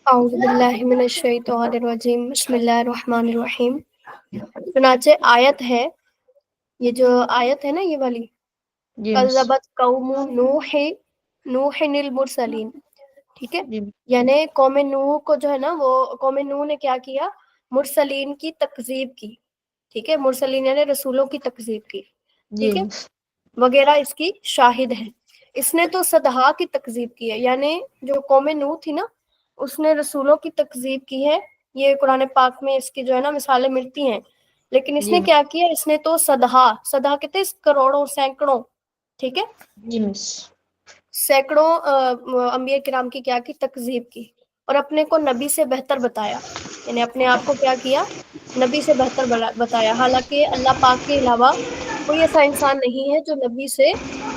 اعوذ باللہ من الشیطان الرجیم، بسم اللہ الرحمن الرحیم۔ چنانچہ آیت ہے، یہ جو آیت ہے نا یہ والی، جی مس۔ کذبت قوم نوح المرسلین، ٹھیک ہے، جی یعنی قوم نوح کو جو ہے نا، وہ قوم نوح نے کیا کیا، مرسلین کی تکذیب کی، ٹھیک ہے، مرسلین یعنی رسولوں کی تکذیب کی، جی ٹھیک ہے، مس۔ وغیرہ اس کی شاہد ہے۔ اس نے تو صدہا کی تکذیب کی ہے، یعنی جو قوم نوح تھی نا، اس نے رسولوں کی تکذیب کی ہے۔ یہ قرآن پاک میں اس کی جو ہے نا مثالیں ملتی ہیں، لیکن اس جی نے کیا کیا، اس نے تو صدہا کہتے ہیں کروڑوں سینکڑوں، ٹھیک ہے، جی مس۔ سینکڑوں انبیاء کرام کی کیا کی، تکذیب کی، اور اپنے کو نبی سے بہتر بتایا، یعنی اپنے آپ کو کیا کیا، نبی سے بہتر بتایا، حالانکہ اللہ پاک کے علاوہ کوئی ایسا انسان نہیں ہے جو نبی سے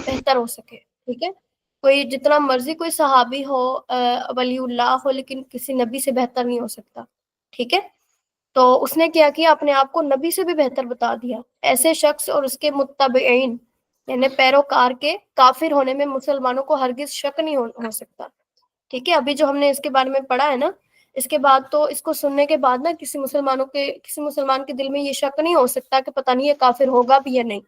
بہتر ہو سکے، ٹھیک ہے، کوئی جتنا مرضی کوئی صحابی ہو، ولی اللہ ہو، لیکن کسی نبی سے بہتر نہیں ہو سکتا، ٹھیک ہے، تو اس نے کیا کیا، اپنے آپ کو نبی سے بھی بہتر بتا دیا۔ ایسے شخص اور اس کے متبعین یعنی پیروکار کے کافر ہونے میں مسلمانوں کو ہرگز شک نہیں ہو سکتا، ٹھیک ہے، ابھی جو ہم نے اس کے بارے میں پڑھا ہے نا، اس کے بعد تو اس کو سننے کے بعد نا کسی مسلمان کے دل میں یہ شک نہیں ہو سکتا کہ پتہ نہیں یہ کافر ہوگا بھی یا نہیں،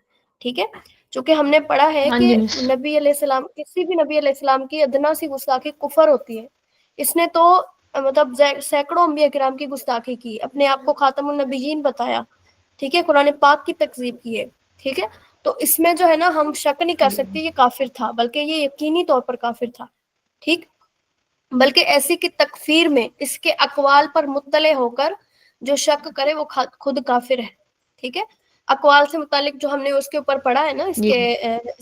ٹھیک ہے، چونکہ ہم نے پڑھا ہے ہاں کہ جی مس۔ نبی علیہ السلام، کسی بھی نبی علیہ السلام کی ادنا سی گستاخی کفر ہوتی ہے۔ اس نے تو مطلب سینکڑوں انبیاء کرام کی گستاخی کی، اپنے آپ کو خاتم النبیین بتایا، ٹھیک ہے، قرآن پاک کی تکذیب کی ہے، ٹھیک ہے، تو اس میں جو ہے نا ہم شک نہیں کر سکتے یہ کافر تھا، بلکہ یہ یقینی طور پر کافر تھا، ٹھیک، بلکہ ایسی کی تکفیر میں اس کے اقوال پر مطلع ہو کر جو شک کرے وہ خود کافر ہے، ٹھیک ہے، اقوال سے متعلق جو ہم نے اس کے اوپر پڑھا ہے نا، اس جی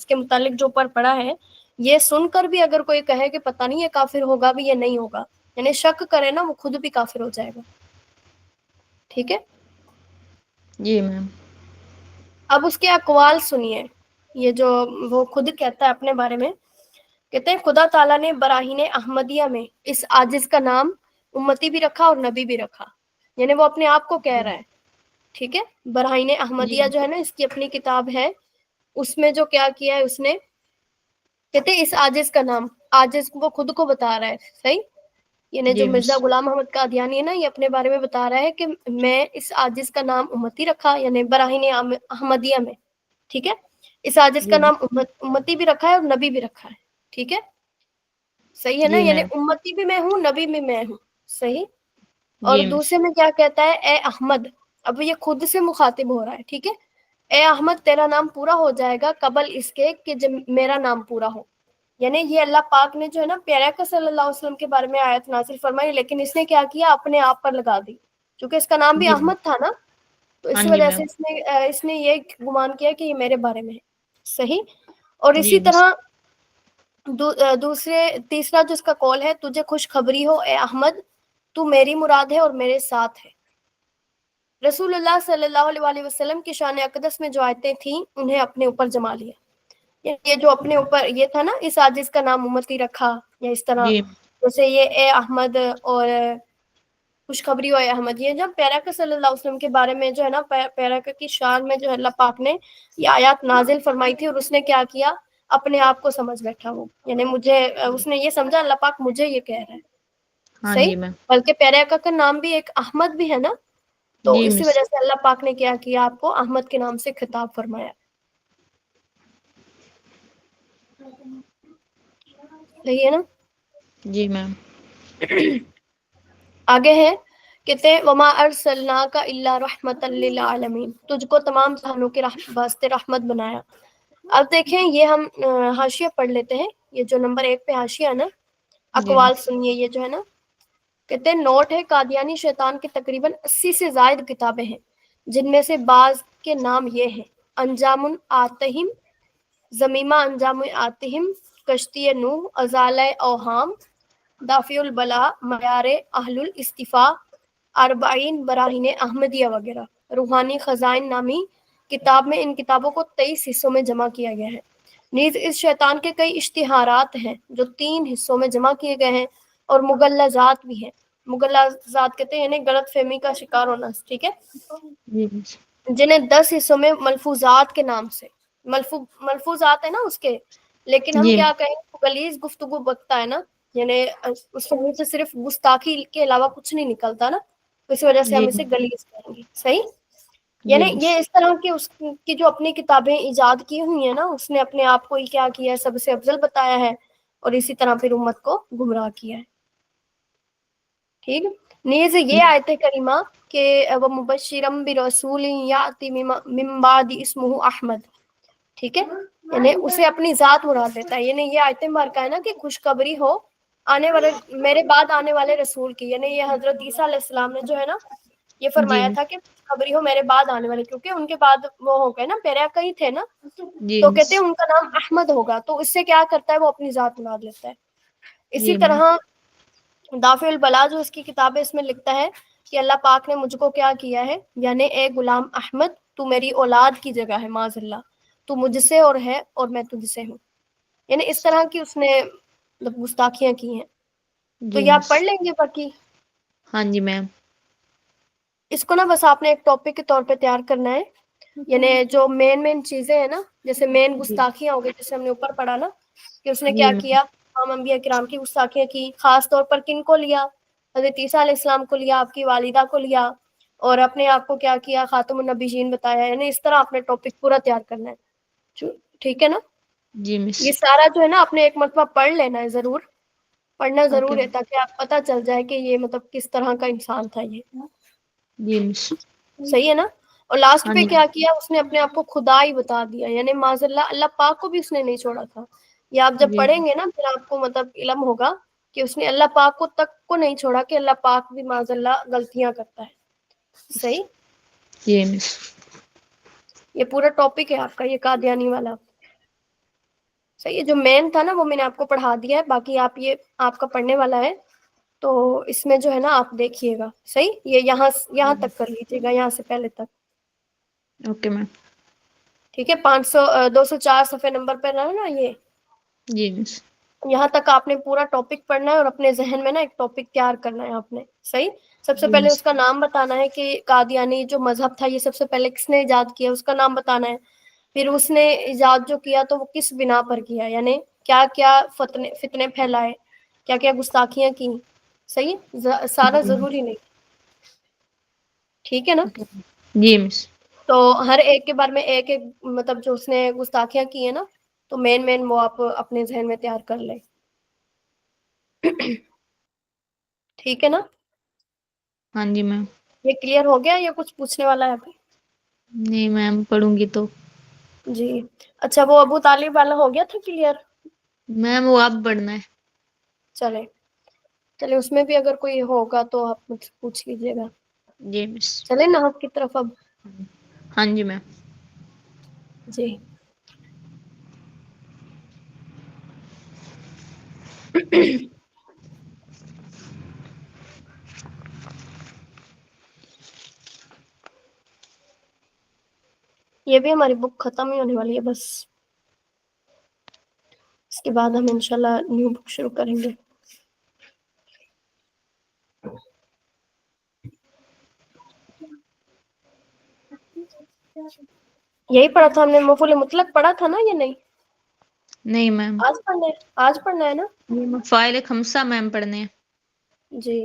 کے متعلق جو اوپر پڑھا ہے، یہ سن کر بھی اگر کوئی کہے کہ پتہ نہیں یہ کافر ہوگا بھی یا نہیں ہوگا، یعنی شک کرے نا، وہ خود بھی کافر ہو جائے گا، ٹھیک ہے۔ جی میم۔ اب اس کے اقوال سنیے، یہ جو وہ خود کہتا ہے اپنے بارے میں، کہتے ہیں خدا تعالیٰ نے براہین احمدیہ میں اس عاجز کا نام امتی بھی رکھا اور نبی بھی رکھا، یعنی وہ اپنے آپ کو کہہ رہا ہے، ٹھیک ہے، براہین جی احمدیہ جو ہے نا، اس کی اپنی کتاب ہے، اس میں جو کیا کیا ہے اس نے، کہتے ہیں اس عاجز کا نام، عاجز وہ خود کو بتا رہا ہے، صحیح، یعنی جو جی مس۔ مرزا غلام محمد قادیانی ہے نا، یہ اپنے بارے میں بتا رہا ہے کہ میں اس عاجز کا نام امتی رکھا، یعنی براہین احمدیہ میں، ٹھیک ہے، اس عاجز کا جی نام امتی بھی رکھا ہے اور نبی بھی رکھا ہے، ٹھیک ہے، صحیح ہے نا، جی یعنی میم۔ امتی بھی میں ہوں، نبی بھی میں ہوں، صحیح، اور جی مس۔ دوسرے میں کیا کہتا ہے، اے احمد، اب یہ خود سے مخاطب ہو رہا ہے، ٹھیک ہے، اے احمد تیرا نام پورا ہو جائے گا قبل اس کے کہ جب میرا نام پورا ہو، یعنی یہ اللہ پاک نے جو ہے نا پیارے آقا صلی اللہ علیہ وسلم کے بارے میں آیت نازل فرمائی، لیکن اس نے کیا کیا، اپنے آپ پر لگا دی، کیونکہ اس کا نام بھی جی احمد تھا نا، تو ہاں اس جی وجہ میم۔ سے اس نے یہ گمان کیا کہ یہ میرے بارے میں ہے، صحیح، اور جی اسی مس۔ طرح تیسرا جو اس کا قول ہے، تجھے خوشخبری ہو اے احمد، تو میری مراد ہے اور میرے ساتھ ہے۔ رسول اللہ صلی اللہ علیہ وسلم کی شان اقدس میں جو آیتیں تھیں انہیں اپنے اوپر جما لیا، یہ جو اپنے اوپر یہ تھا نا، اس عاجز کا نام امتی رکھا، یا اس طرح جی جیسے یہ اے احمد اور خوشخبری ہو اے احمد، یہ جب پیارا آقا صلی اللہ علیہ وسلم کے بارے میں جو ہے نا، پیارا آقا کی شان میں جو ہے اللہ پاک نے یہ آیات نازل فرمائی تھی، اور اس نے کیا کیا، اپنے آپ کو سمجھ بیٹھا وہ، یعنی اس نے یہ سمجھا اللہ پاک مجھے یہ کہہ رہا ہے، ہاں صحیح، جی میم۔ بلکہ پیارے آقا کا نام بھی ایک احمد بھی ہے نا، تو جی اسی مس۔ وجہ سے اللہ پاک نے کیا کیا، آپ کو احمد کے نام سے خطاب فرمایا، صحیح ہے نا۔ جی میم۔ آگے ہے، کہتے ہیں وما ارسلناک الا رحمتا للعالمین، تجھ کو تمام جہانوں کے واسطے رحمت بنایا۔ اب دیکھیں یہ ہم حاشیہ پڑھ لیتے ہیں، یہ جو نمبر 1 پہ حاشیہ ہے نا، جی اقوال سنیے، یہ جو ہے نا، کہتے ہیں نوٹ ہے، قادیانی شیطان کے تقریباً 80 سے زائد کتابیں ہیں، جن میں سے بعض کے نام یہ ہیں: انجام آتہم، زمیمہ انجام آتہم، کشتی نوح، ازالہ اوہام، دافع البلا، معیار اہل الاستفاء، اربعین براہین احمدیہ وغیرہ۔ روحانی خزائن نامی کتاب میں ان کتابوں کو 23 حصوں میں جمع کیا گیا ہے۔ نیز اس شیطان کے کئی اشتہارات ہیں جو 3 حصوں میں جمع کیے گئے ہیں، اور مغلظات بھی ہیں۔ مغلظات کہتے ہیں یعنی غلط فہمی کا شکار ہونا، ٹھیک ہے، جی جنہیں 10 حصوں میں ملفوظات کے نام سے، ملفوظات ہے نا اس کے، لیکن ہم جی کیا کہیں، غلیظ گفتگو بکتا ہے نا، یعنی اس کے منہ سے صرف گستاخی کے علاوہ کچھ نہیں نکلتا نا، اس وجہ سے ہم جی اسے غلیظ کہیں گے. صحیح. جی یعنی یہ اس طرح کی اس کی جو اپنی کتابیں ایجاد کی ہوئی ہیں نا، اس نے اپنے آپ کو ہی کیا کیا ہے، سب سے افضل بتایا ہے، اور اسی طرح پھر امت کو گمراہ کیا ہے. ٹھیک. نیز یہ آیت کریمہ کہ وہ مبشرم برسول یاتی من بعد اسمہ احمد. ٹھیک ہے، یعنی اسے اپنی ذات مراد دیتا ہے. یعنی یہ آیت مبارکہ ہے نا کہ خوشخبری ہو آنے والے، میرے بعد آنے والے رسول کی. یعنی یہ حضرت عیسیٰ علیہ السلام نے جو ہے نا یہ فرمایا تھا کہ خبری ہو میرے بعد آنے والے، کیونکہ ان کے بعد وہ ہو گئے نا، پیرا کئی تھے نا، تو کہتے ہیں ان کا نام احمد ہوگا. تو اس سے کیا کرتا ہے، وہ اپنی ذات مراد لیتا ہے. اسی طرح دافع البلا جو اس کی کتاب ہے، اس میں لکھتا ہے کہ اللہ پاک نے مجھ کو کیا کیا ہے، یعنی اے غلام احمد تو میری اولاد کی جگہ ہے، معاذ اللہ، تو مجھ سے اور ہے اور میں تجھ سے ہوں. یعنی اس طرح کی اس نے گستاخیاں کی ہیں. تو یہ آپ پڑھ لیں گے باقی. ہاں جی میم. اس کو نا بس آپ نے ایک ٹاپک کے طور پہ تیار کرنا ہے. یعنی جو مین چیزیں ہیں نا، جیسے مین گستاخیاں ہو گئی، جیسے ہم نے اوپر پڑھا نا کہ اس نے کیا کیا، تمام انبیاء کرام کی گستاخیاں کی. خاص طور پر کن کو لیا، حضرت عیسیٰ علیہ السلام کو لیا، آپ کی والدہ کو لیا، اور اپنے آپ کو کیا کیا، خاتم النبیین بتایا. یعنی اس طرح اپنے ٹاپک پورا تیار کرنا ہے. ٹھیک ہے نا. جی مس. یہ سارا جو ہے نا آپ نے ایک مرتبہ پڑھ لینا ہے، ضرور پڑھنا اوکے. ضرور ہے، تاکہ آپ پتہ چل جائے کہ یہ مطلب کس طرح کا انسان تھا یہ. جی مس. صحیح ہے نا. اور لاسٹ ہاں پہ جی. کیا کیا، اس نے اپنے آپ کو خدا ہی بتا دیا. یعنی معاذ اللہ، اللہ پاک کو بھی اس نے نہیں چھوڑا تھا. یہ آپ جب جی پڑھیں گے نا پھر آپ کو مطلب علم ہوگا کہ اس نے اللہ پاک کو تک کو نہیں چھوڑا، کہ اللہ پاک بھی معاذ اللہ غلطیاں کرتا ہے. صحیح. جی مس. یہ پورا ٹاپک ہے آپ کا یہ قادیانی والا. صحیح ہے. جو مین تھا نا وہ میں نے آپ کو پڑھا دیا ہے، باقی آپ یہ آپ کا پڑھنے والا ہے، تو اس میں جو ہے نا آپ دیکھیے گا. صحیح. یہ یہاں تک کر لیجیے گا، یہاں سے پہلے تک. Okay ma'am. ٹھیک ہے. 204 صفحے نمبر پہ رہا نا یہ. جی مس. یہاں تک آپ نے پورا ٹاپک پڑھنا ہے، اور اپنے ذہن میں نا ایک ٹاپک تیار کرنا ہے آپ نے. صحیح. سب سے جی پہلے مس. اس کا نام بتانا ہے کہ قادیانی جو مذہب تھا یہ سب سے پہلے کس نے ایجاد کیا، اس کا نام بتانا ہے. پھر اس نے ایجاد جو کیا تو وہ کس بنا پر کیا، یعنی کیا کیا فتنے پھیلائے، کیا کیا گستاخیاں کی. صحیح. سارا ضروری نہیں. ٹھیک ہے نا. جی مس. تو ہر ایک کے بارے میں ایک ایک مطلب جو اس نے گستاخیاں کی ہیں نا، تو مین وہ آپ اپنے ذہن میں تیار کر لیں. ٹھیک ہے نا. ہاں جی میم. یہ کلیئر ہو گیا یا کچھ پوچھنے والا ہے ابھی؟ نہیں میم، پڑھوں گی تو. جی. اچھا، وہ ابو طالب والا ہو گیا تھا کلیئر؟ میم وہ اب پڑھنا ہے. چلے اس میں بھی اگر کوئی ہوگا تو آپ مجھ سے پوچھ لیجیے گا. جی مس. چلے نا آپ کی طرف اب. ہاں جی میم. جی. یہ بھی ہماری بک ختم ہی ہونے والی ہے بس. اس کے بعد ہم انشاءاللہ نیو بک شروع کریں گے. یہی پڑھا تھا ہم نے، مفعول مطلق پڑھا تھا نا یہ؟ نہیں، نہیں میم. آج پڑھنا ہے نا. فائل خمسہ میم پڑھنے ہیں. جی.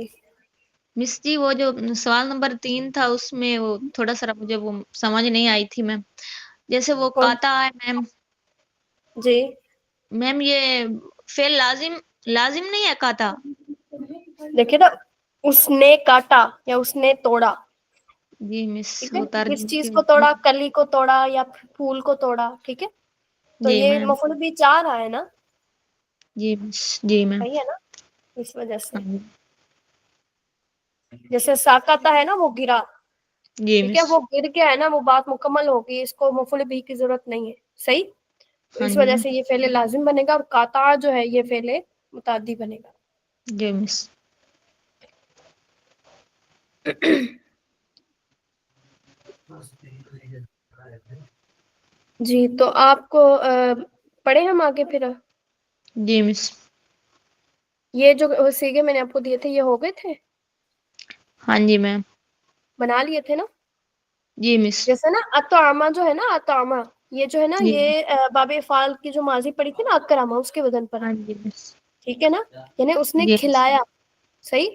مس جی وہ جو سوال نمبر 3 تھا اس میں وہ تھوڑا سا مجھے وہ سمجھ نہیں آئی تھی میم. جیسے وہ کون؟ کاتا ہے میم. جی. میم یہ فعل لازم نہیں ہے کاتا. دیکھیں نا، اس نے کاٹا یا اس نے توڑا. جی مس. ٹھیک ہے. وہ کس ترجمے چیز کے. کو توڑا، کلی کو توڑا یا پھول کو توڑا. ٹھیک ہے. تو جی یہ میم. مفعول بھی 4 آئے نا. جی مس. جی میم. صحیح ہے نا. اس وجہ سے ہاں جی. جیسے ساکاتا ہے نا وہ گرا. جی ٹھیک ہے. مس. وہ گر گیا ہے نا، وہ بات مکمل ہوگی، اس کو مفعول بھی کی ضرورت نہیں ہے. صحیح. تو ہاں اس جی وجہ میم. سے یہ فعل لازم بنے گا، اور قاطع جو ہے یہ فعل متعدی بنے گا. جی مس. جی. تو آپ کو پڑھیں ہم آگے پھر. جی مس. یہ جو سیگے میں نے آپ کو دیے تھے یہ ہو گئے تھے؟ ہاں جی میم. بنا لیے تھے نا؟ جی مس. جیسے نا اطعمہ جو ہے نا، اطعمہ یہ جو ہے نا جی یہ باب افعال کی جو ماضی پڑی تھی نا اکرمہ، اس کے وزن پر ہے. ہاں جی مس. ٹھیک ہے نا, یعنی اس نے جی کھلایا. صحیح,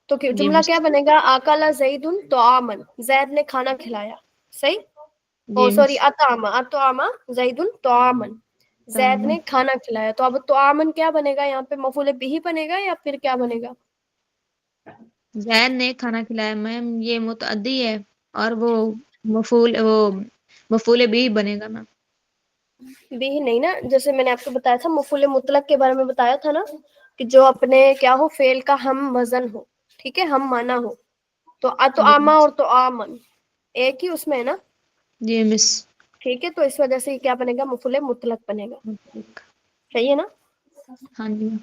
تو جی جملہ مس کیا بنے گا, آکلا زید طعامن, زید نے کھانا کھلایا. صحیح, او جی سوری, مس اطعما زید طعامن, زید تامن نے کھانا کھلایا. تو اب طعامن کیا بنے گا یہاں پہ, مفعول بھی بنے گا یا پھر کیا بنے گا؟ زید نے کھانا کھلایا میم, یہ متعدی ہے اور وہ مفعول بھی بنے گا میم. بھی نہیں نا, جیسے میں نے آپ کو بتایا تھا مفعول مطلق کے بارے میں بتایا تھا نا, کہ جو اپنے کیا ہو, فعل کا ہم وزن ہو, ٹھیک ہے, ہم مانا ہو. تو جی اطعما مس. اور طعامن ایک ہی اس میں ہے نا, جی مس. ٹھیک ہے, تو اس وجہ سے کیا بنے گا, مفعول مطلق بنے گا. صحیح ہے نا. ہاں جی میم.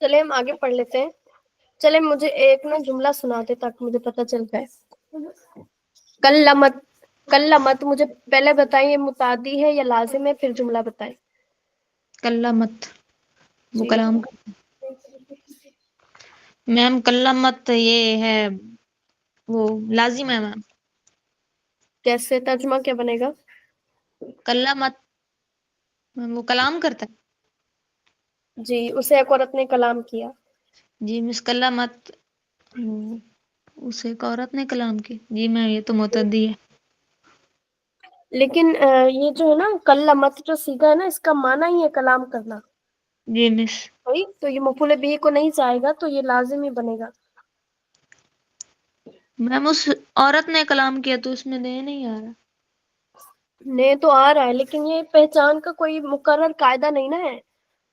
چلے ہم آگے پڑھ لیتے ہیں. چلے مجھے ایک نا جملہ سنا دے تاکہ مجھے پتہ چل جائے. کلمت مجھے پہلے بتائیں, یہ متعدی ہے یا لازم ہے, پھر جملہ بتائیں. کلمت وہ جی کلام کا میم, کلمت یہ ہے وہ لازم ہے میم. کیسے, ترجمہ کیا بنے گا؟ کلمت وہ کلام کرتا ہے. جی, اسے ایک عورت نے کلام کیا. جی مس. کلمت اسے ایک عورت نے کلام کی. جی میم, یہ تو متعدی ہے. لیکن یہ جو ہے نا کلمت جو سیکھا ہے نا, اس کا معنی ہی ہے کلام کرنا. جی مس. صحیح, تو یہ مفعول بھی کو نہیں چاہے گا, تو یہ لازم ہی بنے گا. میم اس عورت نے کلام کیا تو اس میں دے نہیں آ رہا. نے تو آ رہا ہے, لیکن یہ پہچان کا کوئی مقرر قاعدہ نہیں نا ہے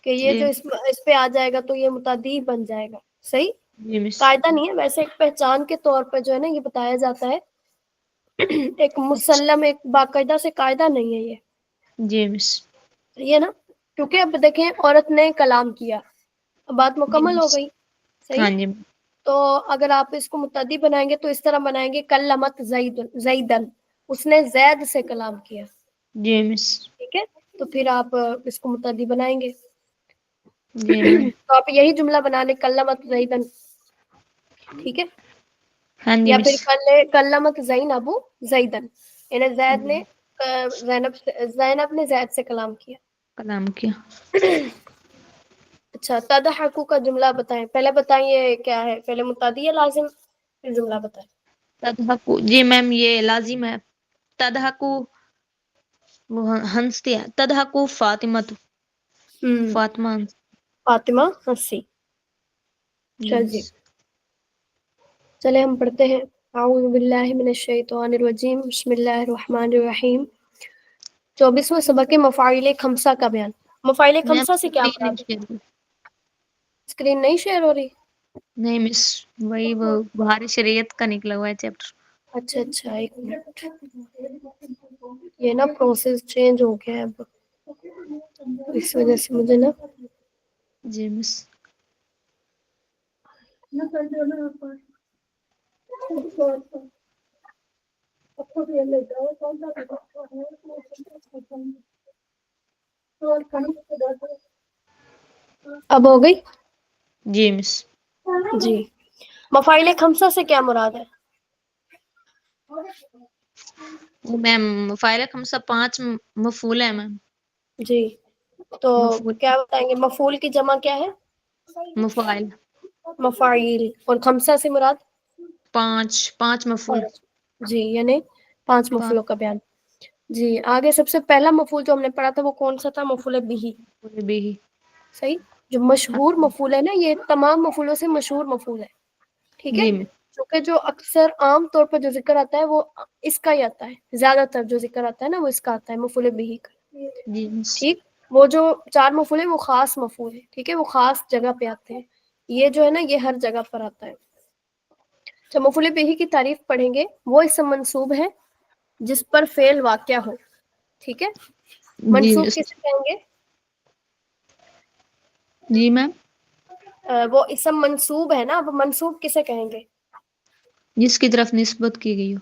کہ یہ جی جو اس پہ آ جائے گا تو یہ متعدی بن جائے گا. صحیح, جی مس. قاعدہ نہیں ہے, ویسے ایک پہچان کے طور پہ جو ہے نا یہ بتایا جاتا ہے. ایک اچھا. مسلم, ایک باقاعدہ سے قاعدہ نہیں ہے یہ. جی مس. صحیح ہے نا, کیونکہ اب دیکھیں عورت نے کلام کیا, بات جی مکمل ہو مس. گئی. صحیح, ہاں جی. تو اگر آپ اس کو متعدی بنائیں گے تو اس طرح بنائیں گے, کلمت زیدن, اس نے زید سے کلام کیا. جی مس. ٹھیک ہے, تو پھر آپ اس کو متعدی بنائیں گے. جی میم. تو آپ یہی جملہ بنا لیں, کلمت زیدن. ٹھیک ہے, ہاں جی یا مس. پھر کلمت زینب زیدن, یعنی زید نے زینب نے زید سے کلام کیا. کلام کیا. اچھا, تضحک کا جملہ بتائیں. پہلے بتائیں یہ کیا ہے, پہلے متعدی ہے لازم, پھر جملہ بتائیں. تضحک, جی میم یہ لازم ہے. تضحک وہ ہنستی ہے. تضحک فاطمہ, فاطمہ. فاطمہ ہنسی. جی چل مس. جی, چلے ہم پڑھتے ہیں. اعوذ باللہ من الشیطان الرجیم, بسم اللہ الرحمن الرحیم. 24واں سبق مفاعیل خمسہ کا بیان. مفاعیل میم خمسہ سے کیا اسکرین نہیں مراد ہے؟ شیئر ہوئی. اسکرین نہیں شیئر ہو رہی؟ نہیں مس, وہی وہ بہاری شریعت کا نکلا ہوا ہے چیپٹر. اچھا اچھا, ایک منٹ, یہ نا پروسیس چینج ہو گیا ہے اب, اس وجہ سے مجھے نا جی مس. اب ہو گئی. جی مس. جی, مفاعیل خمسہ سے کیا مراد ہے؟ میم مفاعیل خمسہ 5 مفعول ہے میم. جی, تو مفعول کیا بتائیں گے, مفعول کی جمع کیا ہے؟ مفاعل مفاعیل. اور خمسہ سے مراد؟ 5 مفعول. جی, یعنی 5 مفعولوں کا بیان. جی, آگے سب سے پہلا مفعول جو ہم نے پڑھا تھا وہ کون سا تھا؟ مفعول بہ. بھی. صحیح, جو مشہور مفعول ہے نا, یہ تمام مفعولوں سے مشہور مفعول ہے. ٹھیک ہے, جی مس. کیونکہ جو اکثر عام طور پر جو ذکر آتا ہے وہ اس کا ہی آتا ہے, زیادہ تر جو ذکر آتا ہے نا وہ اس کا آتا ہے, مفعول بہ کا. جی مس. ٹھیک, وہ جو 4 مفعول ہیں وہ خاص مفعول ہے. ٹھیک ہے, وہ خاص جگہ پہ آتے ہیں. یہ جو ہے نا یہ ہر جگہ پر آتا ہے. تو مفعول بہ کی تعریف پڑھیں گے. وہ اسم منصوب ہے جس پر فعل واقع ہو. ٹھیک ہے, جی منصوب مس. کسے کہیں گے؟ جی میم. وہ اسم منصوب ہے نا, اب منصوب کسے کہیں گے؟ جس کی طرف نسبت کی گئی ہو.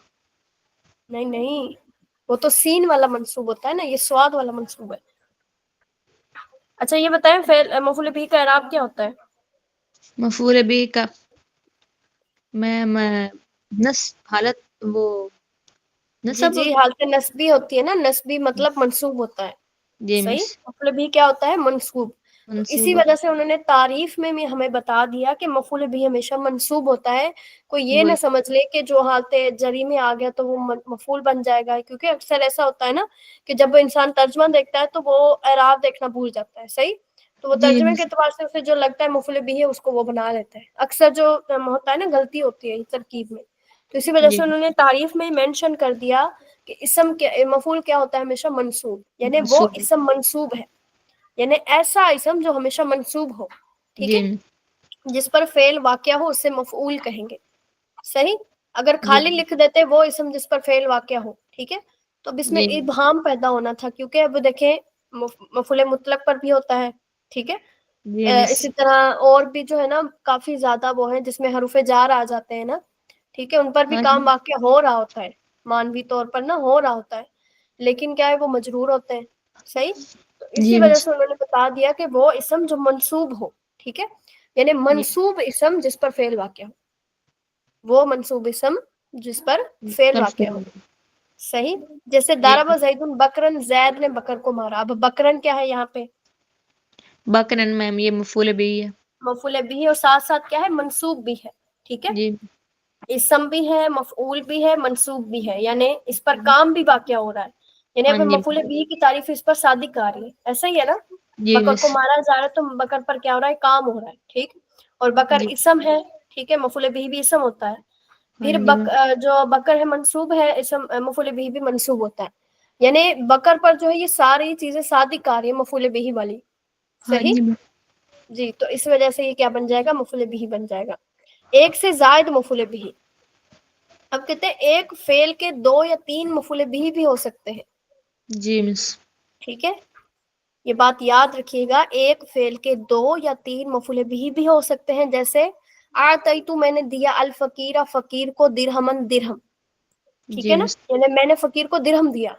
نہیں نہیں, وہ تو سین والا منصوب ہوتا ہے نا, یہ صاد والا منصوب ہے. اچھا یہ بتائیں, فعل مفعول بہ کا اعراب کیا ہوتا ہے؟ مفعول بہ کا میں حالت وہ جی نصب. جی, حالت نصبی ہوتی ہے نا, نصبی مطلب منصوب ہوتا ہے. جی صحیح، مس، مفعول بھی کیا ہوتا ہے؟ منصوب. تو اسی منصوب وجہ سے انہوں نے تعریف میں بھی ہمیں بتا دیا کہ مفعول بھی ہمیشہ منصوب ہوتا ہے. کوئی یہ نہ وہی. سمجھ لے کہ جو حالت جری میں آ گیا تو وہ مفعول بن جائے گا، کیونکہ اکثر ایسا ہوتا ہے نا کہ جب انسان ترجمہ دیکھتا ہے تو وہ اعراب دیکھنا بھول جاتا ہے. صحیح، تو وہ جی ترجمے کے مس، اعتبار سے اسے جو لگتا ہے مفعول بھی ہے اس کو وہ بنا لیتا ہے. اکثر جو ہوتا ہے نا غلطی ہوتی ہے ترکیب میں. تو اسی وجہ جی سے انہوں نے تعریف میں مینشن کر دیا کہ اسم کیا، مفعول کیا ہوتا ہے؟ ہمیشہ منصوب، یعنی وہ منصوب. اسم منصوب ہے، یعنی ایسا اسم جو ہمیشہ منصوب ہو. ٹھیک ہے، جی جس پر فعل واقع ہو اسے مفعول کہیں گے. صحیح، اگر جی خالی لکھ دیتے وہ اسم جس پر فعل واقع ہو، ٹھیک ہے، تو اب اس میں جی ابہام پیدا ہونا تھا، کیونکہ اب دیکھیں مفعول مطلق پر بھی ہوتا ہے. ٹھیک ہے، جی مس، اسی طرح اور بھی جو ہے نا کافی زیادہ وہ ہیں جس میں حروف جار آ جاتے ہیں نا. ٹھیک ہے، ان پر بھی ہاں کام واقع ہو رہا ہوتا ہے، مانوی طور پر نہ ہو رہا ہوتا ہے، لیکن کیا ہے وہ مجرور ہوتے ہیں. صحیح، تو اسی جی وجہ مس، سے انہوں نے بتا دیا کہ وہ اسم جو منصوب ہو. ٹھیک ہے، یعنی جی منصوب اسم جس پر فعل واقع ہو، وہ منصوب اسم جس پر فعل واقع ہو. صحیح، جیسے جی ضرب زید بکرن، زید نے بکر کو مارا. اب بکرن کیا ہے یہاں پہ؟ بکرن میم یہ مفعول بھی ہے. مفعول بھی اور ساتھ ساتھ کیا ہے؟ منصوب بھی ہے. ٹھیک ہے، جی اسم بھی ہے، مفعول بھی ہے، منصوب بھی ہے، یعنی اس پر کام بھی واقع ہو رہا ہے. یعنی ہاں اب جی مفعول بھی کی تعریف اس پر صادق آ رہی ہے. ایسا ہی ہے نا، جی بکر مس، کو مارا جا رہا ہے تو بکر پر کیا ہو رہا ہے؟ کام ہو رہا ہے. ٹھیک، اور بکر جی اسم ہے. ٹھیک ہے، مفعول بھی اسم ہوتا ہے. ہاں پھر جی میم، جو بکر ہے منصوب ہے، اسم مفعول بھی منصوب ہوتا ہے. یعنی بکر پر جو ہے یہ ساری چیزیں صادق آ رہی ہے مفعول بھی والی. ہاں صحیح، جی میم، جی، تو اس وجہ سے یہ کیا بن جائے گا؟ مفعول بھی بن جائے گا. ایک سے زائد مفعول بھی. اب کہتے ہیں ایک فعل کے 2 یا 3 مفعول بھی ہو سکتے ہیں. جی مس، ٹھیک ہے، یہ بات یاد رکھیے گا، ایک فعل کے 2 یا 3 مفعول بھی ہو سکتے ہیں. جیسے آتیت، میں نے دیا، الفقیر، فقیر کو، درہمن، درہم. ٹھیک جی ہے نا، مس، یعنی میں نے فقیر کو درہم دیا.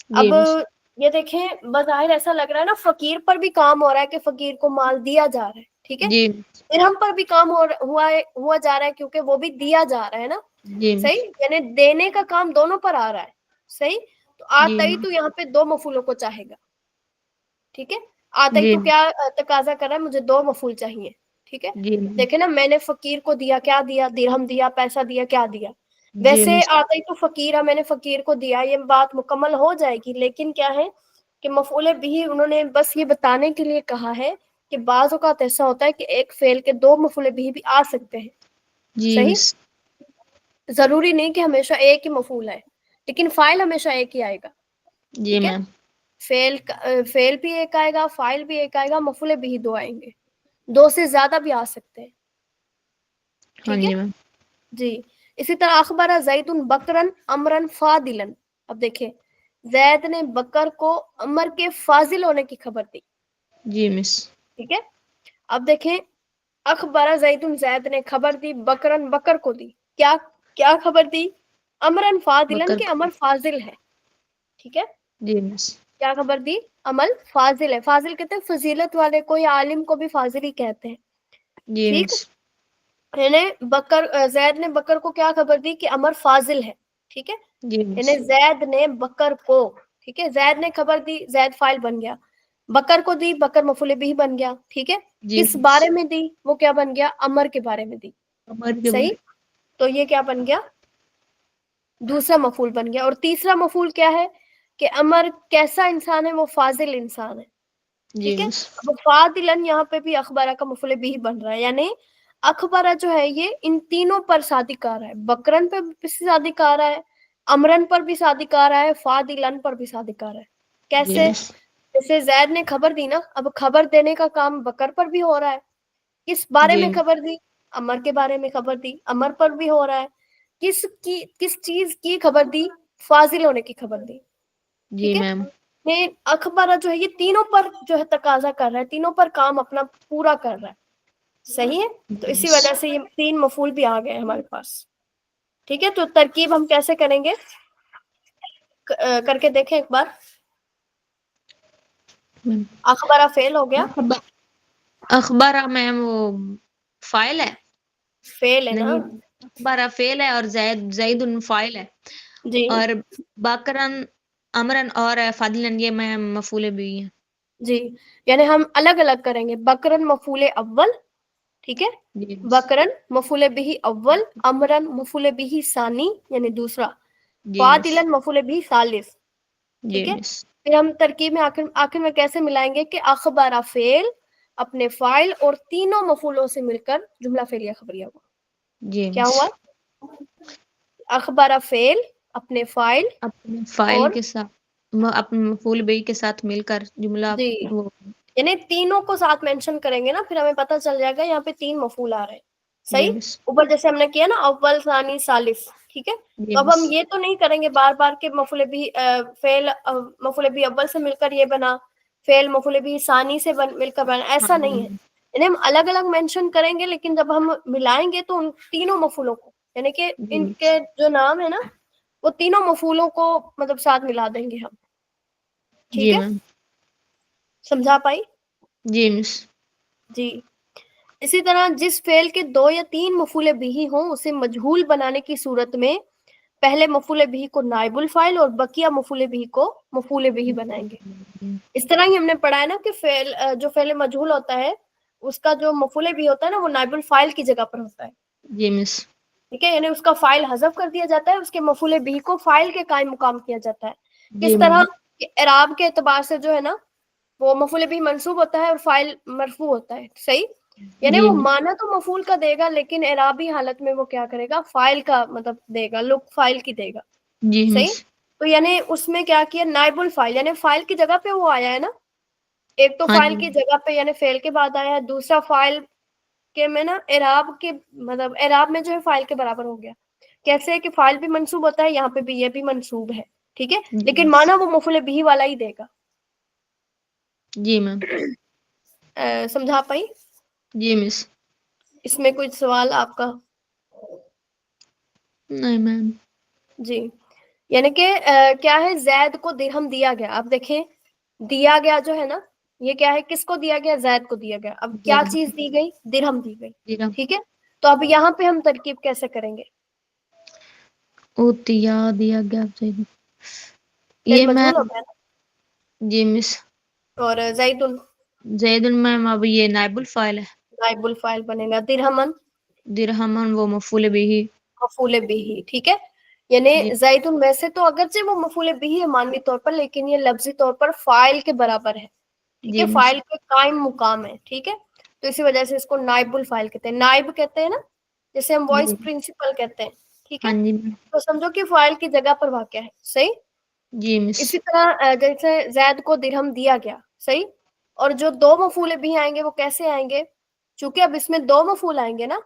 جی اب مس، یہ دیکھیں بظاہر ایسا لگ رہا ہے نا فقیر پر بھی کام ہو رہا ہے کہ فقیر کو مال دیا جا رہا ہے. ٹھیک ہے، جی درہم پر بھی کام ہوا جا رہا ہے کیونکہ وہ بھی دیا جا رہا ہے نا. جی مس، صحیح، یعنی دینے کا کام دونوں پر آ رہا ہے. صحیح، تو جی آتئی تو یہاں پہ 2 مفعولوں کو چاہے گا. ٹھیک ہے، آتئی جی تو کیا تقاضا کر رہا ہے؟ مجھے 2 مفعول چاہیے. ٹھیک ہے، جی دیکھیں نا، میں نے فقیر کو دیا، کیا دیا؟ درہم دیا، پیسہ دیا، کیا دیا؟ جی ویسے مس، آتئی تو فقیر، میں نے فقیر کو دیا، یہ بات مکمل ہو جائے گی. لیکن کیا ہے کہ مفعول بھی انہوں نے بس یہ بتانے کے لیے کہا ہے کہ بعض اوقات ایسا ہوتا ہے کہ ایک فعل کے 2 مفعول بھی آ سکتے ہیں. جی صحیح، مس، ضروری نہیں کہ ہمیشہ ایک ہی مفعول ہے، لیکن فاعل ہمیشہ ایک ہی آئے گا. جی ٹھیک ہے، میم، فعل بھی ایک آئے گا، فاعل بھی ایک آئے گا، مفعول بھی 2 آئیں گے. 2 سے زیادہ بھی آ سکتے ہیں. ہاں ٹھیک ہے، جی میم، جی. اسی طرح اخبر زید بکرن امرن فاضلا. اب دیکھیں، زید نے بکر کو عمر کے فاضل ہونے کی خبر دی. جی مس، ٹھیک ہے، اب دیکھیں، اخبر زید، زید نے خبر دی، بکرن بکر کو دی. کیا کیا خبر دی؟ امرن فاضلن بکر کہ کو. امر فاضل ہے. ٹھیک ہے، جی مس، کیا خبر دی؟ عمل فاضل ہے. فاضل کہتے ہیں فضیلت والے کو، یا عالم کو بھی فاضل ہی کہتے ہیں. جی ٹھیک، مس، یعنی زید نے بکر کو کیا خبر دی؟ کہ عمر فاضل ہے. ٹھیک ہے، جی مس، یعنی زید نے بکر کو، ٹھیک ہے، زید نے خبر دی، زید فاعل بن گیا. بکر کو دی، بکر مفعول بھی بن گیا. ٹھیک ہے، جی کس مس، بارے میں دی؟ وہ کیا بن گیا؟ عمر کے بارے میں دی. عمر کے صحیح، بارے. تو یہ کیا بن گیا؟ دوسرا مفعول بن گیا. اور تیسرا مفعول کیا ہے؟ کہ عمر کیسا انسان ہے؟ وہ فاضل انسان ہے. جی ٹھیک ہے، مس، اب فاضلن یہاں پہ بھی اخبارہ کا مفعول بھی بن رہا ہے، یعنی اخبارہ جو ہے یہ ان تینوں پر صادق آ رہا ہے. بکرن پہ بھی صادق آ رہا ہے، امرن پر بھی صادق آ رہا ہے، فاضلن پر بھی صادق آ رہا ہے. جی کیسے؟ مس، جیسے زید نے خبر دی نا، اب خبر دینے کا کام بکر پر بھی ہو رہا ہے. کس بارے جی میں خبر دی؟ امر کے بارے میں خبر دی، امر پر بھی ہو رہا ہے. کس چیز کی خبر دی؟ فاضل ہونے کی خبر دی. جی ٹھیک ہے، میم، یہ اخبارہ جو ہے یہ تینوں پر جو ہے تقاضا کر رہا ہے، تینوں پر کام اپنا پورا کر رہا ہے. صحیح ہے، تو جی اسی مس، وجہ سے یہ 3 مفعول بھی آ گئے ہمارے پاس. ٹھیک ہے، تو ترکیب ہم کیسے کریں گے؟ کر کے دیکھیں ایک بار. اخبارہ فعل ہو گیا، اخبارہ میم وہ فائل ہے. فعل ہے نا. نہیں، اخبارہ فعل ہے اور زید زید فائل ہے. جی اور بکرن امرن اور فاضلن یہ میں مفعول بھی ہیں. جی یعنی ہم الگ الگ کریں گے. بکرن مفعول اول، ٹھیک ہے، جی بکرن مفعول بھی اول، امرن مفعول بھی ثانی یعنی دوسرا، جی مس. فاضلن مفعول بھی ثالث، جی ٹھیک ہے. مس. پھر ہم ترکیب میں آخر میں کیسے ملائیں گے کہ اخبارہ فعل اپنے فاعل اور تینوں مفعولوں سے مل کر جملہ فعلیہ خبریہ ہوا. جی کیا مس. ہوا؟ اخبارہ فعل اپنے فاعل اپنے فائل اور کے ساتھ اپنے مفعول بھی کے ساتھ مل کر جملہ جی وہ. یعنی تینوں کو ساتھ مینشن کریں گے نا، پھر ہمیں پتہ چل جائے گا یہاں پہ 3 مفعول آ رہے ہیں. جی صحیح، مس. اوپر جیسے ہم نے کیا نا اول ثانی ثالث، ٹھیک ہے. جی تو اب مس. ہم یہ تو نہیں کریں گے بار بار کہ مفعول بھی فعل مفعول بھی اول سے مل کر یہ بنا، فعل مفعول بھی ثانی سے مل کر بنا، ہاں ایسا نہیں ہے. یعنی ہم الگ الگ مینشن کریں گے لیکن جب ہم ملائیں گے تو ان تینوں مفعولوں کو، یعنی کہ جی ان مس. کے جو نام ہے نا وہ تینوں مفعولوں کو مطلب ساتھ ملا دیں گے ہم. ٹھیک جی ہے، میم. سمجھا پائی؟ جی مس. جی. اسی طرح جس فعل کے 2 یا 3 مفعول بھی ہوں اسے مجہول بنانے کی صورت میں پہلے مفعول بھی کو نائب الفاعل اور بقیہ مفعول بھی کو مفعول بھی بنائیں گے. اس طرح ہی ہم نے پڑھا ہے نا کہ فعل جو فعل مجہول ہوتا ہے اس کا جو مفعول بھی ہوتا ہے نا وہ نائب الفاعل کی جگہ پر ہوتا ہے. جی مس. ٹھیک ہے، یعنی اس کا فاعل حذف کر دیا جاتا ہے، اس کے مفعول بھی کو فاعل کے قائم مقام کیا جاتا ہے. جی کس میم. طرح کہ اعراب کے اعتبار سے جو ہے نا وہ مفعول بھی منصوب ہوتا ہے اور فاعل مرفوع ہوتا ہے. صحیح، یعنی جی وہ مس. معنی تو مفعول کا دے گا لیکن اعرابی حالت میں وہ کیا کرے گا، فاعل کا مطلب دے گا، لک فاعل کی دے گا. جی صحیح، مس. تو یعنی اس میں کیا کیا، نائب الفاعل یعنی فاعل کی جگہ پہ وہ آیا ہے نا. ایک تو ہاں فاعل جی. کی جگہ پہ یعنی فعل کے بعد آیا ہے، دوسرا فاعل کے میں نا اعراب کے مطلب اعراب میں جو ہے فاعل کے برابر ہو گیا. کیسے کہ فاعل بھی منصوب ہوتا ہے، یہاں پہ بھی یہ بھی منصوب ہے. ٹھیک ہے، جی لیکن مس. معنی وہ مفعول بھی والا ہی دے گا. جی میم. سمجھا پائی؟ جی مس. اس میں کوئی سوال آپ کا؟ نہیں میم. جی یعنی کہ کیا ہے، زید کو درہم دیا گیا. اب دیکھیں دیا گیا جو ہے نا یہ کیا ہے، کس کو دیا گیا، زید کو دیا گیا. اب کیا چیز دی گئی، درہم دی گئی. ٹھیک ہے، تو اب یہاں پہ ہم ترکیب کیسے کریں گے؟ اوتیا دیا گیا. پھر یہ مجہول میم. ہو گیا نا. جی مس. اور زید زید میم اب یہ نائب الفاعل ہے. نائب الفاعل بنے گا. درہمن درہمن وہ مفعول بھی. مفعول بھی. ٹھیک ہے، یعنی جی. زید ویسے تو اگرچہ وہ مفعول بھی ہے مانوی طور پر، لیکن یہ لفظی طور پر فاعل کے برابر ہے. ٹھیک ہے، جی مس. فاعل کے قائم مقام ہے. ٹھیک ہے، تو اسی وجہ سے اس کو نائب الفاعل کہتے ہیں. نائب کہتے ہیں نا جیسے ہم جی. وائس پرنسپل کہتے ہیں. ٹھیک ہے، ہاں جی میم. تو سمجھو کہ فاعل کی جگہ پر واقع ہے. صحیح. جی مس. اسی طرح جیسے زید کو درہم دیا گیا. صحیح، اور جو 2 مفعول بھی آئیں گے وہ کیسے آئیں گے، چونکہ اب اس میں 2 مفعول آئیں گے نا،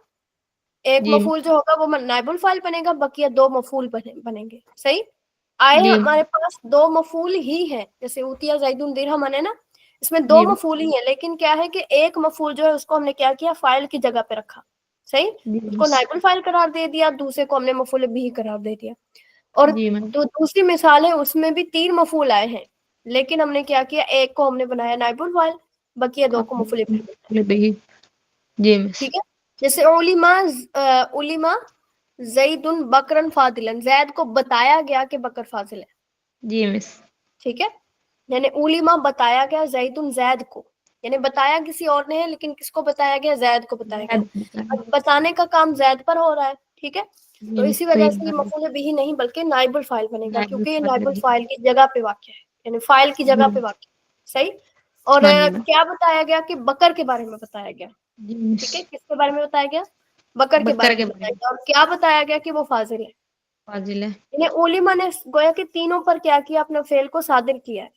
ایک جی. مفعول جو ہوگا وہ نائب الفاعل بنے گا، بقیہ 2 مفعول بنیں گے. صحیح، آئے جی. ہمارے پاس 2 مفعول ہی ہیں، جیسے اوتیا زید درہم ہے نا، اس میں 2 جی. مفعول ہی ہیں، لیکن کیا ہے کہ ایک مفعول جو ہے اس کو ہم نے کیا کیا، فاعل کی جگہ پہ رکھا. صحیح، جی اس کو مس. نائب الفاعل قرار دے دیا، دوسرے کو ہم نے مفعول بھی قرار دے دیا. اور جی میم. جو دوسری مثال ہے اس میں بھی 3 مفعول آئے ہیں، لیکن ہم نے کیا کیا، ایک کو ہم نے بنایا نائب الفاعل، بقیہ 2 کو مفعول بھی بنایا. مفعول بھی. جی مس. ٹھیک ہے، جیسے علما زید بکرن فاضلن، زید کو بتایا گیا کہ بکر فاضل ہے. جی مس. ٹھیک ہے، یعنی علما بتایا گیا زید زید کو، یعنی بتایا کسی اور نے ہے لیکن کس کو بتایا گیا، زید کو بتایا گیا. زید بتا اب بتانے کا کام زید پر ہو رہا ہے. ٹھیک ہے، تو جی مس. اسی وجہ صحیح سے یہ بات ہے. مفعول بھی نہیں بلکہ نائب الفاعل بنے گا، نائب کیونکہ یہ الفاعل نائب بھی. الفاعل کی جگہ پہ واقع ہے، یعنی فاعل کی جی. جگہ پہ واقع ہے. صحیح، اور ہاں جی میم. کیا بتایا گیا کہ بکر کے بارے میں بتایا گیا. جی مس. ٹھیک ہے، کس کے بارے میں بتایا گیا، بکر کے بارے میں بتایا گیا. اور کیا بتایا گیا کہ وہ فاضل ہے. فاضل ہے. یعنی علماء نے گویا کہ تینوں پر کیا کیا، اپنے فعل کو صادر کیا ہے،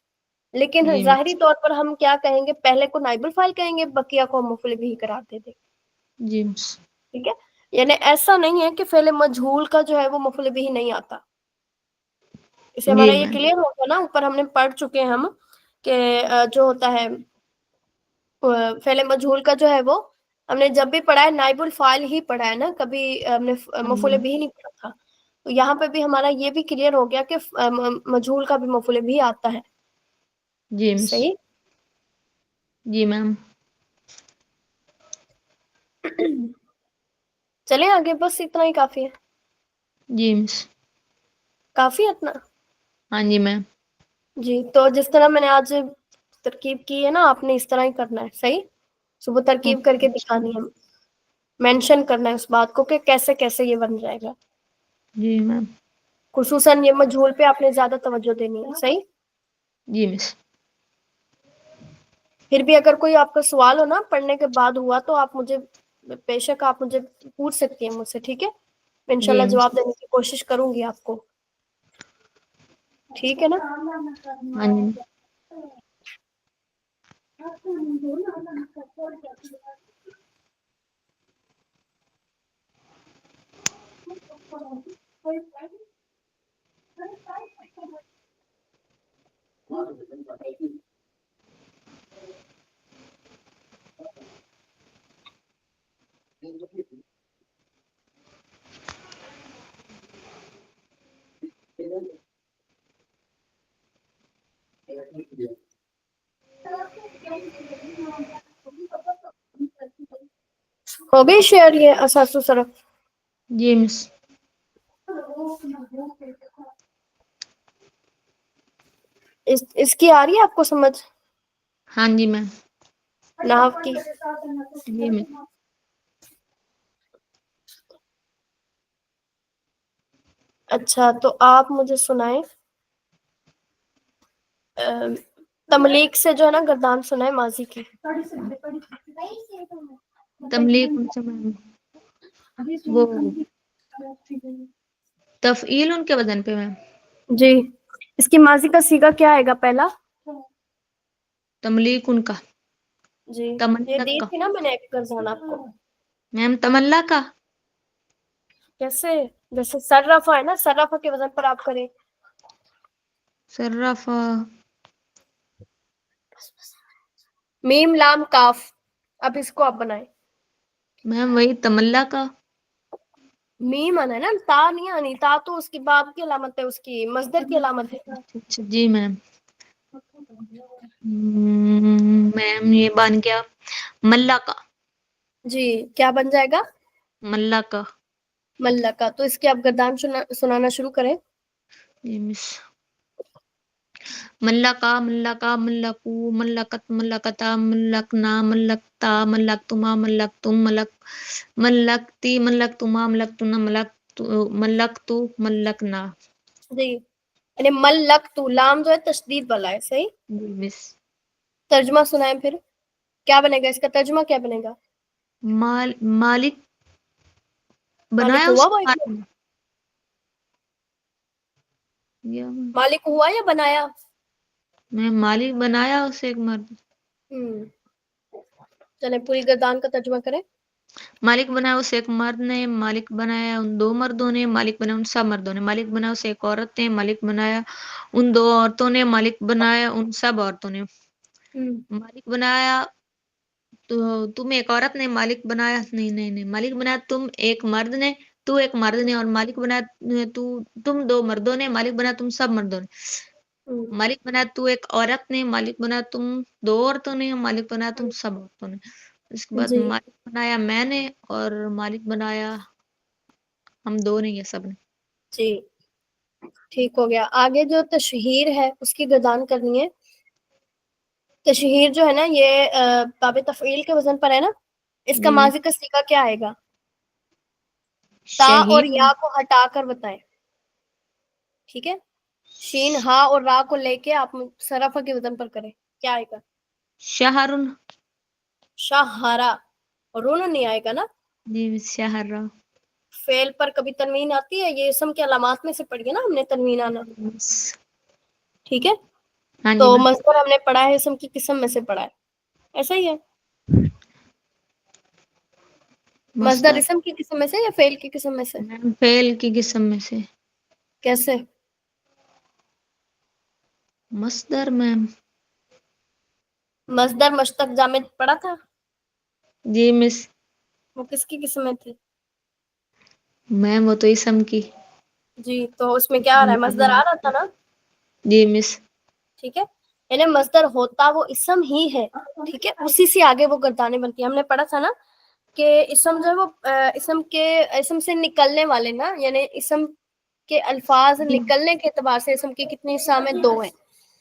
لیکن جی ظاہری مس. طور پر ہم کیا کہیں گے، پہلے کو نائب الفاعل کہیں گے، بقیہ کو ہم مفعول بھی قرار دے دیں گے. جی مس. ٹھیک ہے، یعنی ایسا نہیں ہے کہ فعل مجہول کا جو ہے وہ مفعول بھی نہیں آتا. اسے جی ہمارا یہ میم. کلیئر ہوگا نا، اوپر ہم نے پڑھ چکے ہیں ہم کہ جو ہوتا ہے فعل مجہول کا جو ہے وہ ہم نے جب بھی پڑھا ہے نائب الفاعل ہی پڑھا ہے نا، کبھی ہم نے ہاں جی مفعول میم. بھی نہیں پڑھا تھا. تو یہاں پہ بھی ہمارا یہ بھی کلیئر ہو گیا کہ مجہول کا بھی مفعول بھی آتا ہے. جی مس. صحیح. جی میم. چلیں آگے، بس اتنا ہی کافی ہے. جی مس. کافی اتنا. ہاں جی میم. جی تو جس طرح میں نے آج ترکیب کی ہے نا، آپ نے اس طرح ہی کرنا ہے. صحیح؟ صبح ترکیب کر کے دکھانی ہے، مینشن کرنا ہے اس بات کو کہ کیسے کیسے یہ بن جائے گا. جی میم. خصوصاً یہ مجہول پہ آپ نے زیادہ توجہ دینی ہے. صحیح؟ جی مس. پھر بھی اگر کوئی آپ کا سوال ہو نا پڑھنے کے بعد ہوا تو آپ مجھے بے شک آپ مجھے پوچھ سکتی ہیں مجھ سے. ٹھیک ہے؟ میں جی انشاءاللہ مس. جواب دینے کی کوشش کروں گی آپ کو. ٹھیک ہے نا؟ ہاں جی. ہو گئی شیئر یہ اساس و صرف؟ جی مس. اس کی آ رہی ہے آپ کو سمجھ؟ ہاں جی میم. نحو کی؟ جی مس. اچھا تو آپ مجھے سنائیں، تملیک سے جو ہے نا گردان سنائے ماضی کی. تملیغ کون سا میم؟ وہ تفعیل ان کے بدن پہ میم. جی اس کی ماضی کا صیغہ کیا آئے گا پہلا؟ تملیغ ان کا. جی یہ تملک دی کا تھی نا میں نے ایک گردان آپ کو. میم تملا کا. کیسے؟ جیسے سرافہ ہے نا، سرافہ کے وزن پر آپ کریں. صرافہ. میم لام کاف، اب اس کو آپ بنائیں. میم وہی تملا کا. میم آنا ہے نا، تا نہیں آنی. تا تو اس کی باب کی علامت ہے، اس کی مصدر کی علامت ہے. اچھا جی میم. میم یہ بن گیا ملا کا. جی کیا بن جائے گا؟ ملا کا. ملا کا. تو اس کی آپ گردان سنانا شروع کریں. جی مس. ملکا ملکا ملکو ملکت ملکتا ملکنا ملکتا ملکتما ملکتم ملکتی ملکتما ملکتنا ملکتو ملکنا. جی یعنی ملکتو، لام جو ہے تشدید والا ہے. صحیح؟ جی مس. ترجمہ سنائیں پھر، کیا بنے گا اس کا ترجمہ؟ کیا بنے گا؟ مالک مالک بنایا اس ہوا وہ کو. مالک ہوا یا بنایا؟ میں مالک بنایا اسے ایک مرد. چلیں پوری گردان کا ترجمہ کریں. مالک بنایا اسے ایک مرد نے، مالک بنایا ان دو مردوں نے، مالک بنایا ان سب مردوں نے، مالک بنایا اسے ایک عورت نے، مالک بنایا ان دو عورتوں نے، مالک بنایا ان سب عورتوں نے. مالک بنایا تو تم ایک عورت نے، مالک بنایا نہیں نہیں نہیں، مالک بنایا تم ایک مرد نے، تو ایک مرد نے، اور مالک بنایا تم دو مردوں نے، مالک بنایا تم سب مردوں نے. مالک بنایا تو ایک عورت نے، مالک بنایا تم دو عورتوں نے، مالک بنایا تم سب عورتوں نے. اس کے بعد جی مالک بنایا میں نے، اور مالک بنایا ہم دو نے یا سب نے. جی ٹھیک ہو گیا. آگے جو تشہیر ہے اس کی گردان کرنی ہے. تشہیر جو ہے نا یہ باب تفعیل کے وزن پر ہے نا. اس کا جی میں ماضی کا صیغہ کیا آئے گا؟ تا اور شہید. یا کو ہٹا کر بتائیں. ٹھیک ہے؟ شین ہا اور را کو لے کے آپ صرفہ کے وزن پر کریں. کیا آئے گا؟ شہرن. شہرا. رون نہیں آئے گا نا. جی شہرا. فعل پر کبھی تنوین آتی ہے؟ یہ اسم کے علامات میں سے پڑھی ہے نا ہم نے تنوین آنا. ٹھیک ہے؟ ہاں تو جی میم. مصدر ہم نے پڑھا ہے اسم کی قسم میں سے پڑھا ہے. ایسا ہی ہے؟ مصدر اسم کی قسم میں سے یا فعل کی قسم میں سے؟ میم فعل کی قسم میں سے. کیسے؟ مصدر میم. مصدر مشتق جامد پڑھا تھا؟ جی مس. وہ کس کی قسم میں تھی؟ میم وہ تو اسم کی. جی تو اس میں کیا آ رہا ہے؟ مصدر آ رہا تھا نا. جی مس. ٹھیک ہے؟ یعنی مصدر ہوتا وہ اسم ہی ہے. ٹھیک ہے؟ اسی سے آگے وہ گردانیں بنتی ہیں. ہم نے پڑھا تھا نا کہ اسم جو ہے وہ اسم سے نکلنے والے نا، یعنی اسم کے الفاظ جی نکلنے کے اعتبار سے اسم کی کتنی اقسام ہیں؟ دو ہیں.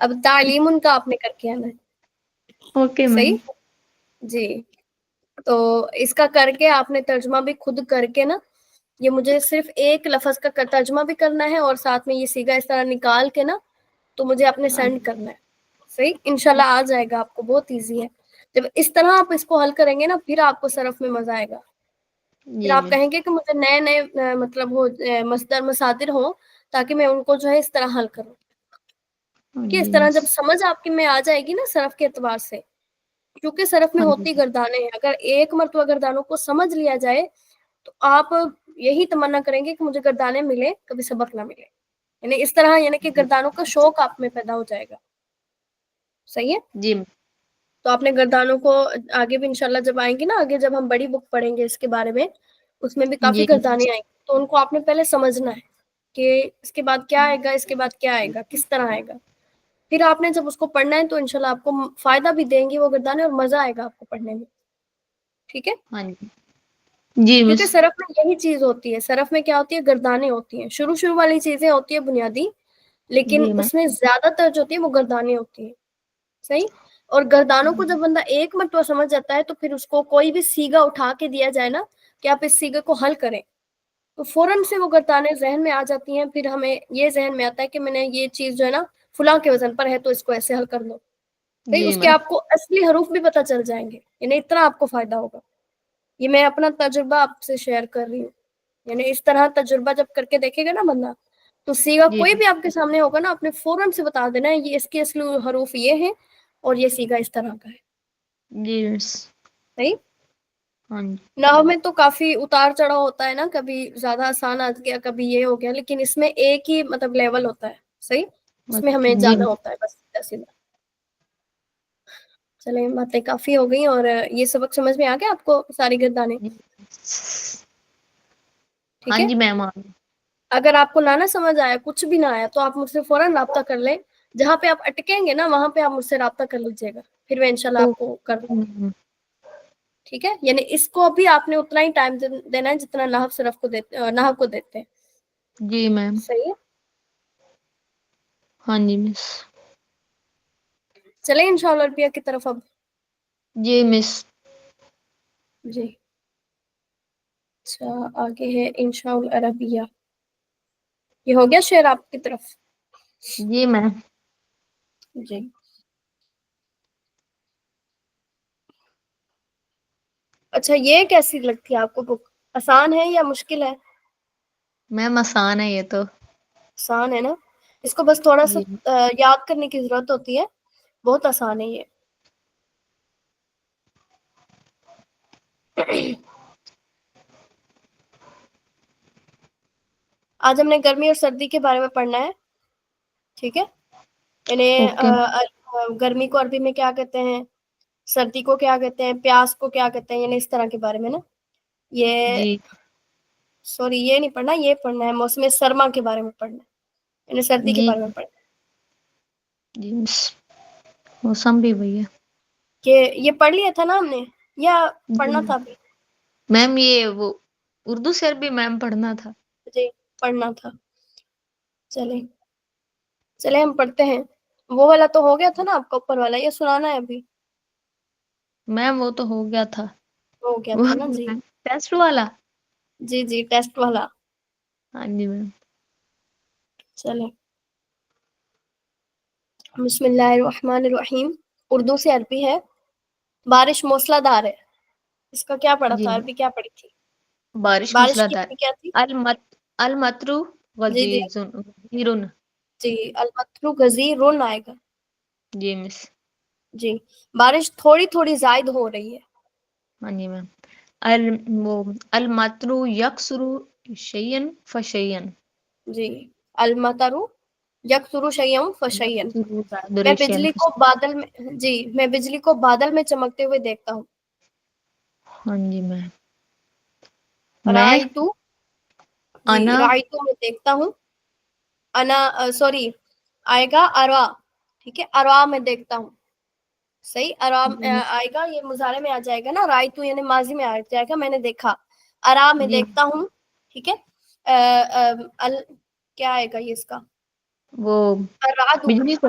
اب تعلیم کا آپ نے کر کے آنا ہے. اوکے صحیح میم. جی. تو اس کا کر کے آپ نے ترجمہ بھی خود کر کے نا، یہ مجھے صرف ایک لفظ کا ترجمہ بھی کرنا ہے اور ساتھ میں یہ سیگا اس طرح نکال کے نا تو مجھے آپ نے سینڈ کرنا ہے. صحیح انشاءاللہ آ جائے گا آپ کو، بہت ایزی ہے. جب اس طرح آپ اس کو حل کریں گے نا پھر آپ کو صرف میں مزہ آئے گا. پھر جی آپ میم. کہیں گے کہ مجھے نئے نئے مطلب وہ مصدر مصادر ہوں تاکہ میں ان کو جو ہے اس طرح حل کروں. کہ اس جی طرح مس. جب سمجھ آپ کی میں آ جائے گی نا صرف کے اعتبار سے، کیونکہ صرف میں ہاں جی. ہوتی گردانیں ہیں، اگر ایک مرتبہ گردانوں کو سمجھ لیا جائے تو آپ یہی تمنا کریں گے کہ مجھے گردانے ملے کبھی سبق نہ ملے. یعنی اس طرح یعنی کہ گردانوں کا شوق آپ میں پیدا ہو جائے گا. صحیح ہے. جی میم. تو آپ نے گردانوں کو آگے بھی انشاءاللہ جب آئیں گی نا، آگے جب ہم بڑی بک پڑھیں گے اس کے بارے میں، اس میں بھی کافی جی گردانے آئیں گے تو ان کو آپ نے پہلے سمجھنا ہے کہ اس کے بعد کیا آئے گا، اس کے بعد کیا آئے گا، کس طرح آئے گا. پھر آپ نے جب اس کو پڑھنا ہے تو انشاءاللہ آپ کو فائدہ بھی دیں گی وہ گردانے اور مزہ آئے گا آپ کو پڑھنے میں. ٹھیک ہے. ہاں جی. جی مس. کیونکہ صرف میں یہی چیز ہوتی ہے، صرف میں کیا ہوتی ہے، گردانے ہوتی ہیں، شروع والی چیزیں ہوتی ہے بنیادی، لیکن جی میم. اس میں زیادہ تر جو ہوتی ہے وہ گردانے ہوتی ہیں. صحیح. اور گردانوں کو جب بندہ ایک مرتبہ سمجھ جاتا ہے تو پھر اس کو کوئی بھی سیگا اٹھا کے دیا جائے نا کہ آپ اس سیگے کو حل کریں تو فوراً سے وہ گردانے ذہن میں آ جاتی ہیں. پھر ہمیں یہ ذہن میں آتا ہے کہ میں نے یہ چیز جو ہے نا فلاں کے وزن پر ہے تو اس کو ایسے حل کر لو. صحیح. جی اس کے میم. آپ کو اصلی حروف بھی پتہ چل جائیں گے. یعنی اتنا آپ کو فائدہ ہوگا. یہ میں اپنا تجربہ آپ سے شیئر کر رہی ہوں. یعنی اس طرح تجربہ جب کر کے دیکھے گا نا بندہ تو سیگا جی کوئی بھی آپ کے سامنے ہوگا نا، آپ نے فوراً سے بتا دینا ہے یہ اس کے اصلی حروف یہ ہیں اور یہ سیگا اس طرح کا ہے. جی مس. صحیح. ہاں جی. نحو میں تو کافی اتار چڑھاؤ ہوتا ہے نا، کبھی زیادہ آسان آ گیا، کبھی یہ ہو گیا، لیکن اس میں ایک ہی مطلب لیول ہوتا ہے. صحیح. اس میں ہمیں جی جانا ہوتا ہے بس سیدھا. چلیں باتیں کافی ہو گئی. اور یہ سبق سمجھ میں آ گیا آپ کو ساری گردانے؟ ٹھیک ہاں ہے. جی میم. اگر آپ کو نہ سمجھ آیا، کچھ بھی نہ آیا، تو آپ مجھ سے فوراً رابطہ کر لیں. جہاں پہ آپ اٹکیں گے نا وہاں پہ آپ مجھ سے رابطہ کر لیجیے گا، پھر میں انشاءاللہ آپ کو کر دوں گی. ٹھیک ہے. یعنی اس کو بھی آپ نے اتنا ہی ٹائم دینا ہے جتنا نحو صرف کو دیتے ہیں. جی میم. صحیح ہے. ہاں جی مس. چلیں انشاءاللہ عربیہ کی طرف اب. جی مس. جی. اچھا آگے ہے انشاء العربیہ. یہ ہو گیا شعر آپ کی طرف؟ جی میم. جی. اچھا یہ کیسی لگتی ہے آپ کو بک؟ آسان ہے یا مشکل ہے؟ میم آسان ہے یہ تو. آسان ہے نا. اس کو بس تھوڑا سا جی. یاد کرنے کی ضرورت ہوتی ہے. بہت آسان ہے یہ. آج ہم نے گرمی اور سردی کے بارے میں پڑھنا ہے. ٹھیک ہے. یعنی اوکے. گرمی کو عربی میں کیا کہتے ہیں، سردی کو کیا کہتے ہیں، پیاس کو کیا کہتے ہیں، یعنی اس طرح کے بارے میں نا. یہ جی. سوری یہ نہیں پڑھنا، یہ پڑھنا ہے موسم سرما کے بارے میں پڑھنا ہے، یعنی سردی کے جی. بارے میں پڑھنا ہے. جی مس. موسم بھی وہی ہے. کہ یہ پڑھ لیا تھا نا ہم نے یا پڑھنا جی تھا ابھی؟ میم یہ وہ اردو شعر بھی میم پڑھنا تھا. جی پڑھنا تھا. چلیں ہم پڑھتے ہیں. وہ والا تو ہو گیا تھا نا آپ کا اوپر والا، یہ سنانا ہے ابھی؟ میم وہ تو ہو گیا تھا. ہو گیا وہ تھا نا. جی ٹیسٹ والا. جی جی ٹیسٹ والا. ہاں جی میم. چلیں. بسم اللہ الرحمن الرحیم. اردو سے عربی ہے. بارش موسلا دھار ہے. اس کا کیا پڑھا جی تھا؟ میم. عربی کیا پڑھی تھی؟ بارش کی دار. عربی کیا تھی؟ المطرو جی جی غزیرن. جی المطر غزیر آئے گا. جی مس. جی. بارش تھوڑی تھوڑی زائد ہو رہی ہے. ہاں جی میم. المطرو یکسرو شیئن فشیئن. جی. المطر یکسر شیئا فشیئا. میں ریشین. بجلی کو بادل میں، جی میں بجلی کو بادل میں چمکتے ہوئے دیکھتا ہوں. ہاں جی میم. میں رائتو. جی انا. رائتو میں دیکھتا ہوں. انا سوری آئے گا اروا. ٹھیک ہے. اروا میں دیکھتا ہوں. صحیح. ارام آئے گا، یہ مضارع میں آ جائے گا نا. رائتو یعنی ماضی میں آ جائے گا، میں نے دیکھا. ارا میں جی دیکھتا ہوں. ٹھیک ہے. کیا آئے گا یہ اس کا؟ وہ ارادو. بجلی کو.